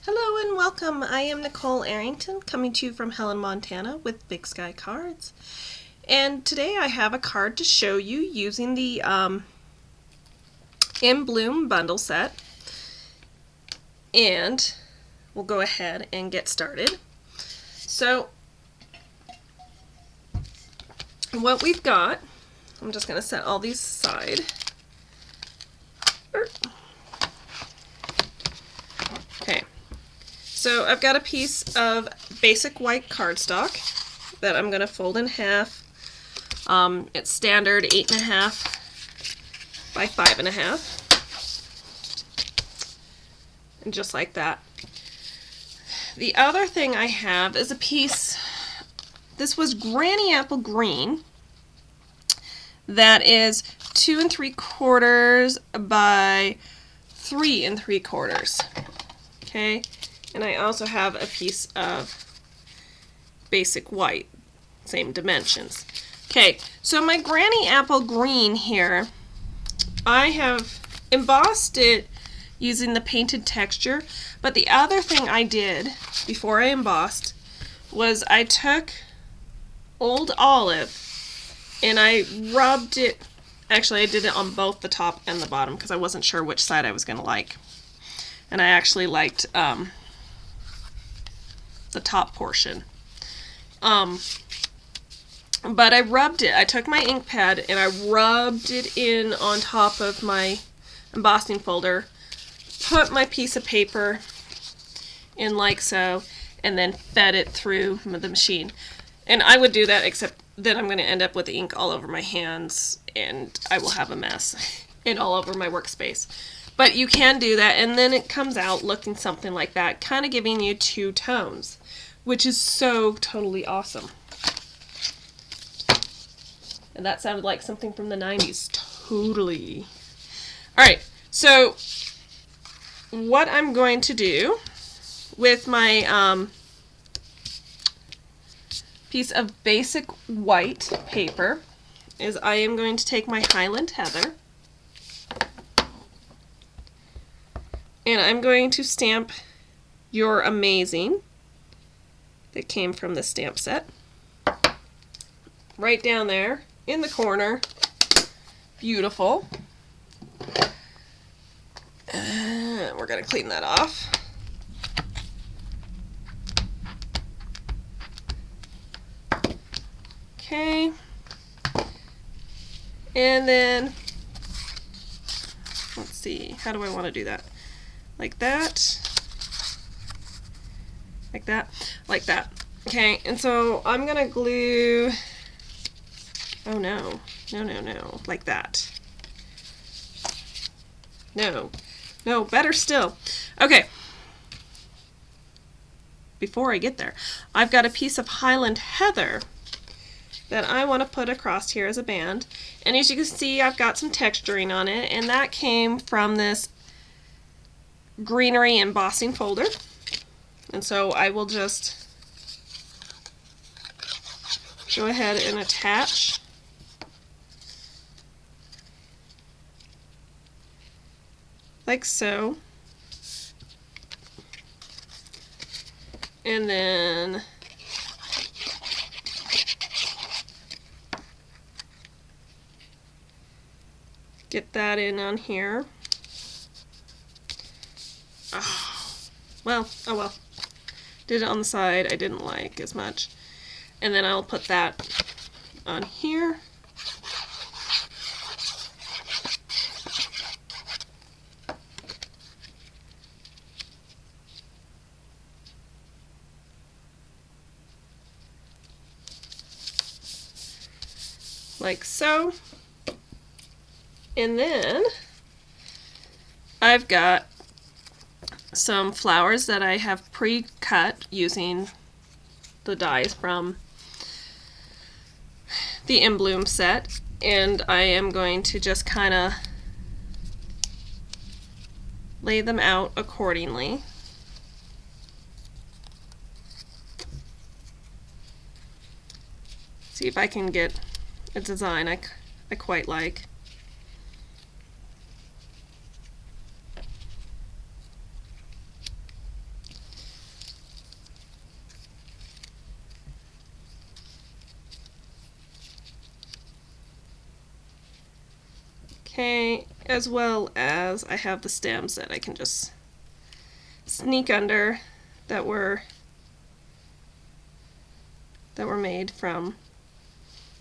Hello and welcome. I am Nicole Arrington coming to you from Helen, Montana with Big Sky Cards. And today I have a card to show you using the In Bloom bundle set. And we'll go ahead and get started. So what we've got, I'm just going to set all these aside. Okay. So I've got a piece of basic white cardstock that I'm going to fold in half. It's standard 8.5 by 5.5. And just like that. The other thing I have is a piece, this was Granny Apple Green, that is 2 3/4 by 3 3/4. Okay. And I also have a piece of basic white, same dimensions. Okay, so my Granny Apple Green here, I have embossed it using the painted texture, but the other thing I did before I embossed was I took Old Olive and I rubbed it, actually I did it on both the top and the bottom because I wasn't sure which side I was going to like. And I actually liked the top portion. But I rubbed it. I took my ink pad and I rubbed it in on top of my embossing folder, put my piece of paper in like so, and then fed it through the machine. And I would do that, except then I'm going to end up with ink all over my hands and I will have a mess and all over my workspace. But you can do that, and then it comes out looking something like that, kind of giving you two tones, which is so totally awesome. And that sounded like something from the 90s. Totally. Alright, so what I'm going to do with my piece of basic white paper is I am going to take my Highland Heather and I'm going to stamp You're Amazing that came from the stamp set right down there in the corner. Beautiful. We're going to clean that off. Okay. And then, let's see, how do I want to do that? Like that, like that, like that. Okay, and so I'm gonna glue, oh no, like that. No, better still. Okay, before I get there, I've got a piece of Highland Heather that I want to put across here as a band. And as you can see, I've got some texturing on it, and that came from this Greenery embossing folder. And so I will just go ahead and attach like so. And then get that in on here. Oh well. Did it on the side I didn't like as much. And then I'll put that on here. Like so. And then I've got some flowers that I have pre-cut using the dies from the In Bloom set, and I am going to just kind of lay them out accordingly. See if I can get a design I quite like. Okay, as well as I have the stems that I can just sneak under that were made from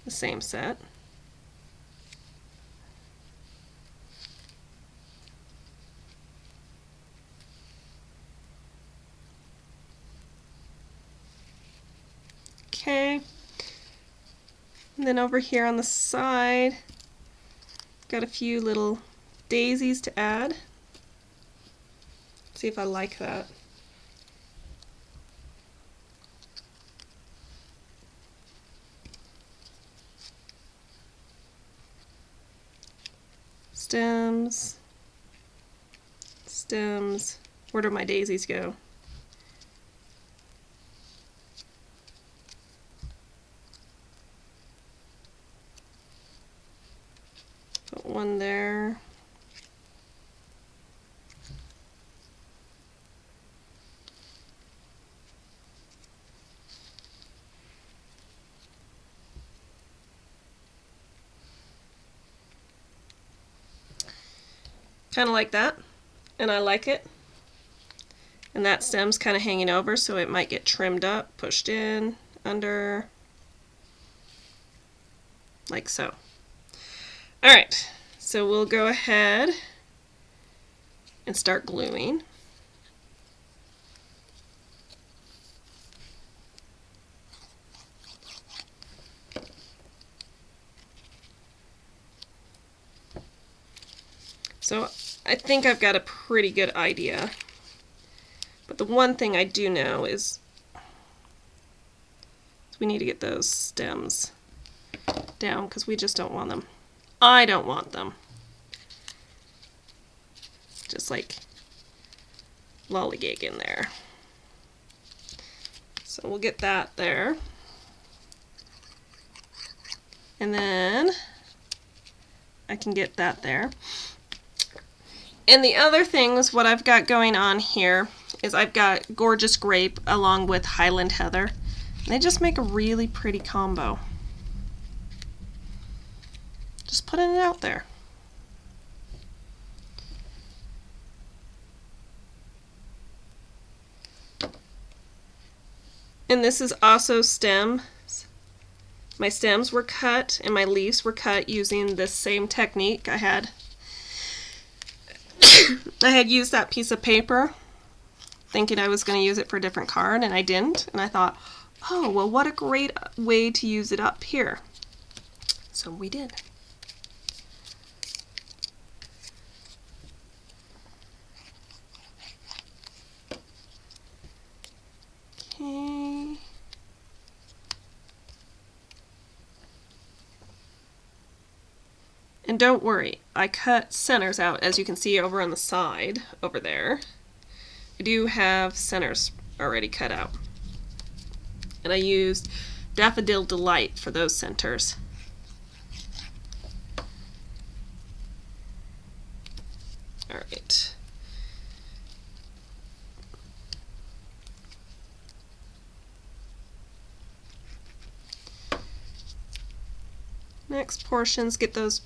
the same set. Okay, and then over here on the side, got a few little daisies to add. See if I like that. Stems, stems. Where do my daisies go? Put one there. Kind of like that, and I like it. And that stem's kind of hanging over, so it might get trimmed up, pushed in, under, like so. Alright, so we'll go ahead and start gluing. So I think I've got a pretty good idea, but the one thing I do know is we need to get those stems down because we just don't want them. I don't want them. Just like lollygag in there. So we'll get that there. And then I can get that there. And the other things, what I've got going on here is I've got Gorgeous Grape along with Highland Heather. And they just make a really pretty combo. Just putting it out there. And this is also stems. My stems were cut and my leaves were cut using this same technique. I had used that piece of paper thinking I was going to use it for a different card, and I didn't. And I thought, oh, well, what a great way to use it up here. So we did. Okay. And don't worry, I cut centers out, as you can see over on the side, over there. I do have centers already cut out. And I used Daffodil Delight for those centers. Alright. Next portions, get those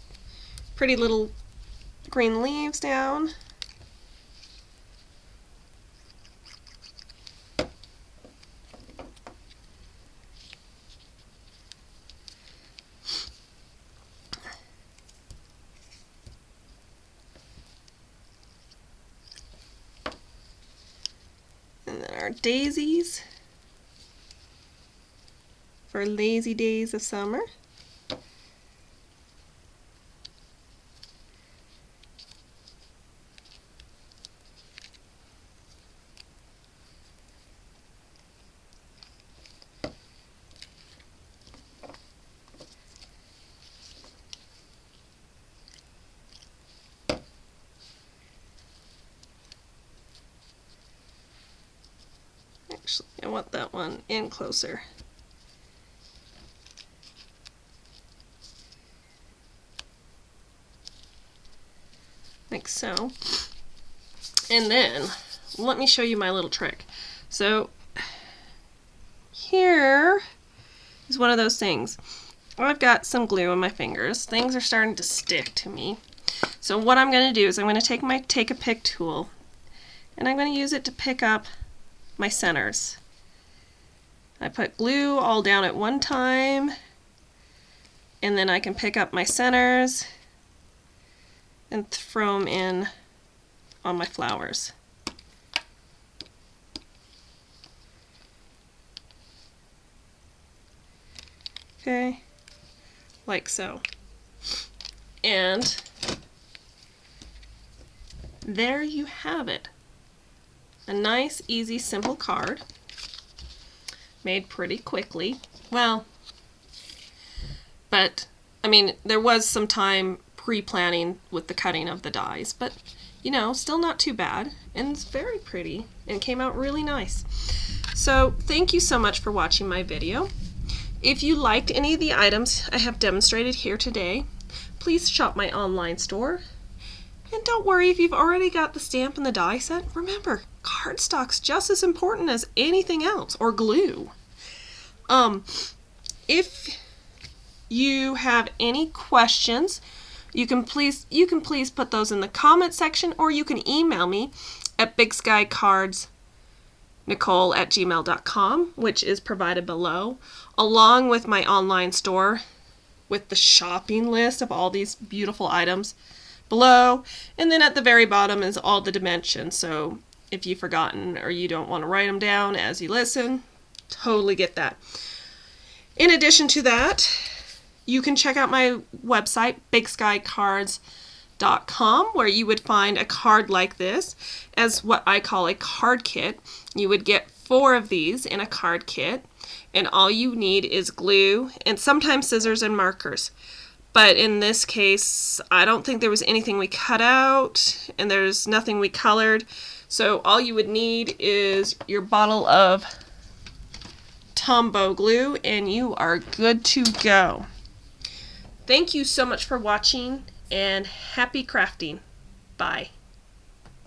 pretty little green leaves down. And then our daisies for lazy days of summer. Actually, I want that one in closer. Like so. And then, let me show you my little trick. So, here is one of those things. I've got some glue on my fingers. Things are starting to stick to me. So what I'm going to do is I'm going to take my Take-A-Pick tool and I'm going to use it to pick up my centers. I put glue all down at one time, and then I can pick up my centers and throw them in on my flowers. Okay, like so. And there you have it. A nice, easy, simple card. Made pretty quickly. Well, but, I mean, there was some time pre-planning with the cutting of the dies, but, you know, still not too bad. And it's very pretty and came out really nice. So, thank you so much for watching my video. If you liked any of the items I have demonstrated here today, please shop my online store. And don't worry if you've already got the stamp and the die set. Remember, cardstock's just as important as anything else, or glue. If you have any questions, you can please put those in the comment section, or you can email me at bigskycardsnicole@gmail.com, which is provided below, along with my online store with the shopping list of all these beautiful items below. And then at the very bottom is all the dimensions, so if you've forgotten or you don't want to write them down as you listen, totally get that. In addition to that, you can check out my website, bigskycards.com, where you would find a card like this as what I call a card kit. You would get 4 of these in a card kit, and all you need is glue and sometimes scissors and markers. But in this case, I don't think there was anything we cut out, and there's nothing we colored. So all you would need is your bottle of Tombow glue, and you are good to go. Thank you so much for watching, and happy crafting. Bye.